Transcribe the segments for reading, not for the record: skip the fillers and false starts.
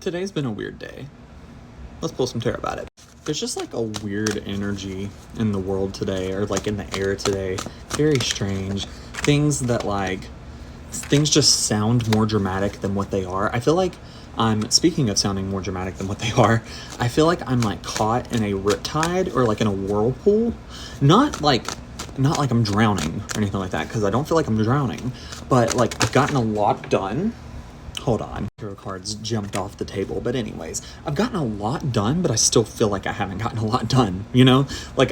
Today's been a weird day. Let's pull some tarot about it. There's just like a weird energy in the world today, or like in the air today. Very strange. Things just sound more dramatic than what they are. I feel like speaking of sounding more dramatic than what they are, I feel like I'm like caught in a riptide or like in a whirlpool. Not like I'm drowning or anything like that, because I don't feel like I'm drowning, but like I've gotten a lot done. Hold on, tarot cards jumped off the table. But anyways, I've gotten a lot done, but I still feel like I haven't gotten a lot done, you know? Like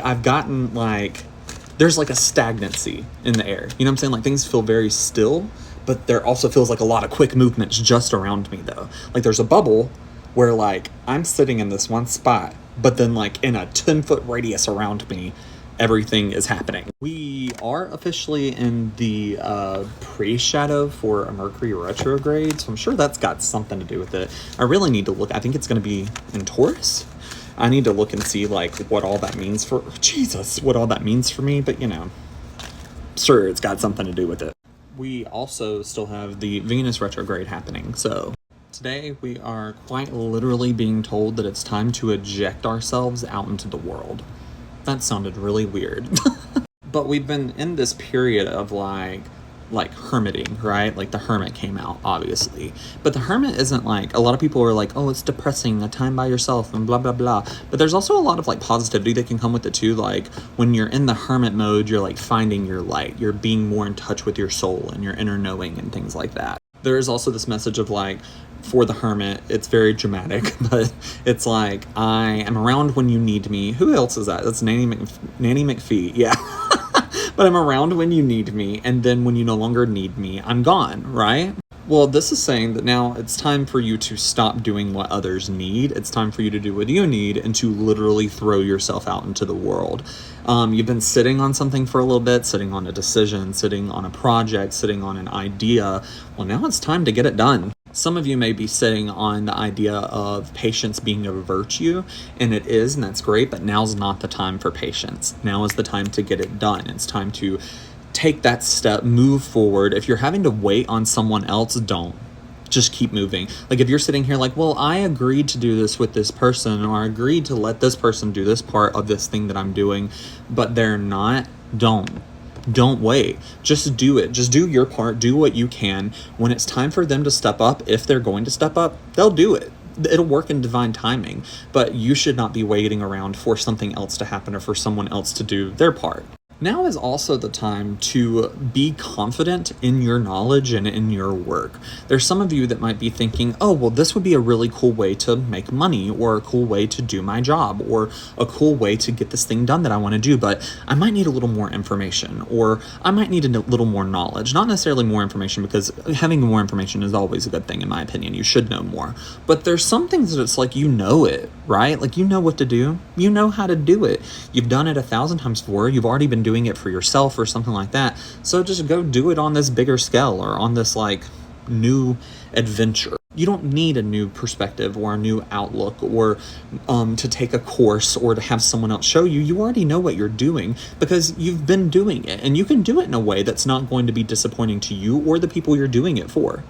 there's like a stagnancy in the air. You know what I'm saying? Like things feel very still, but there also feels like a lot of quick movements just around me though. Like there's a bubble where like I'm sitting in this one spot, but then like in a 10-foot radius around me, everything is happening. We are officially in the pre-shadow for a Mercury retrograde, so I'm sure that's got something to do with it. I really need to look. I think it's going to be in Taurus. I need to look and see like what all that means for me, but you know, sure, it's got something to do with it. We also still have the Venus retrograde happening, so today we are quite literally being told that it's time to eject ourselves out into the world. That sounded really weird. But we've been in this period of like hermiting, right? Like the Hermit came out, obviously. But the Hermit isn't like, a lot of people are like, oh, it's depressing, a time by yourself and blah, blah, blah. But there's also a lot of like positivity that can come with it too. Like when you're in the Hermit mode, you're like finding your light. You're being more in touch with your soul and your inner knowing and things like that. There is also this message of like, for the Hermit, it's very dramatic, but it's like, I am around when you need me. Who else is that? That's Nanny McPhee, yeah. But I'm around when you need me, and then when you no longer need me, I'm gone, right? Well, this is saying that now it's time for you to stop doing what others need. It's time for you to do what you need and to literally throw yourself out into the world. You've been sitting on something for a little bit, sitting on a decision, sitting on a project, sitting on an idea. Well, now it's time to get it done. Some of you may be sitting on the idea of patience being a virtue, and it is, and that's great, but now's not the time for patience. Now is the time to get it done. It's time to take that step, move forward. If you're having to wait on someone else, don't. Just keep moving. Like if you're sitting here like, well, I agreed to do this with this person, or I agreed to let this person do this part of this thing that I'm doing, but they're not, Don't wait. Just do it. Just do your part. Do what you can. When it's time for them to step up, if they're going to step up, they'll do it. It'll work in divine timing. But you should not be waiting around for something else to happen or for someone else to do their part. Now is also the time to be confident in your knowledge and in your work. There's some of you that might be thinking, oh, well, this would be a really cool way to make money, or a cool way to do my job, or a cool way to get this thing done that I want to do, but I might need a little more information, or I might need a little more knowledge. Not necessarily more information, because having more information is always a good thing, in my opinion. You should know more. But there's some things that it's like, you know it, right? Like you know what to do. You know how to do it. You've done it 1,000 times before. You've already been doing it for yourself or something like that. So just go do it on this bigger scale, or on this like new adventure. You don't need a new perspective or a new outlook, or to take a course, or to have someone else show you. You already know what you're doing because you've been doing it, and you can do it in a way that's not going to be disappointing to you or the people you're doing it for.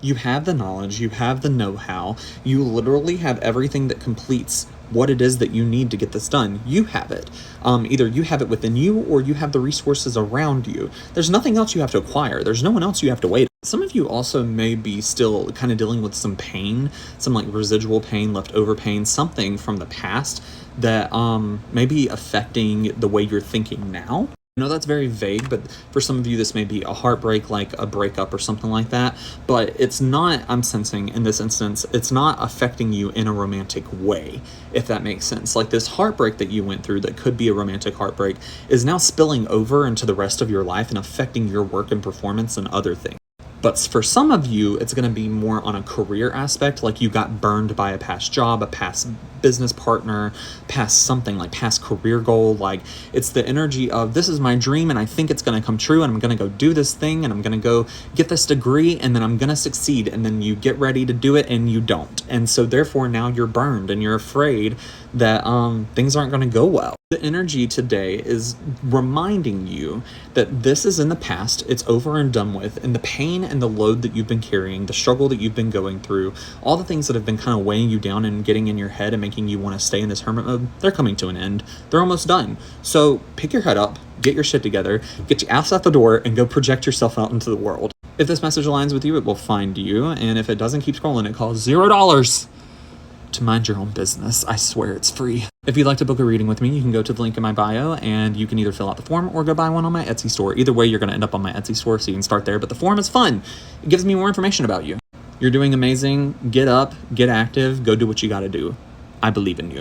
You have the knowledge, you have the know-how, you literally have everything that completes what it is that you need to get this done. You have it. Either you have it within you, or you have the resources around you. There's nothing else you have to acquire. There's no one else you have to wait. Some of you also may be still kind of dealing with some pain, some like residual pain, leftover pain, something from the past that may be affecting the way you're thinking now. I know that's very vague, but for some of you, this may be a heartbreak, like a breakup or something like that. But it's not, I'm sensing in this instance, it's not affecting you in a romantic way, if that makes sense. Like this heartbreak that you went through that could be a romantic heartbreak is now spilling over into the rest of your life and affecting your work and performance and other things. But for some of you, it's going to be more on a career aspect, like you got burned by a past job, a past business partner, past something, like past career goal. Like, it's the energy of, this is my dream and I think it's going to come true, and I'm going to go do this thing, and I'm going to go get this degree, and then I'm going to succeed. And then you get ready to do it and you don't. And so therefore now you're burned and you're afraid that things aren't going to go well. The energy today is reminding you that this is in the past, it's over and done with, and the pain and the load that you've been carrying, the struggle that you've been going through, all the things that have been kind of weighing you down and getting in your head and making you want to stay in this hermit mode, they're coming to an end. They're almost done. So pick your head up, get your shit together, get your ass out the door, and go project yourself out into the world. If this message aligns with you, it will find you, and if it doesn't, keep scrolling. It costs $0 to mind your own business. I swear it's free. If you'd like to book a reading with me, you can go to the link in my bio, and you can either fill out the form or go buy one on my Etsy store. Either way, you're going to end up on my Etsy store, so you can start there. But the form is fun. It gives me more information about you. You're doing amazing. Get up, get active, go do what you got to do. I believe in you.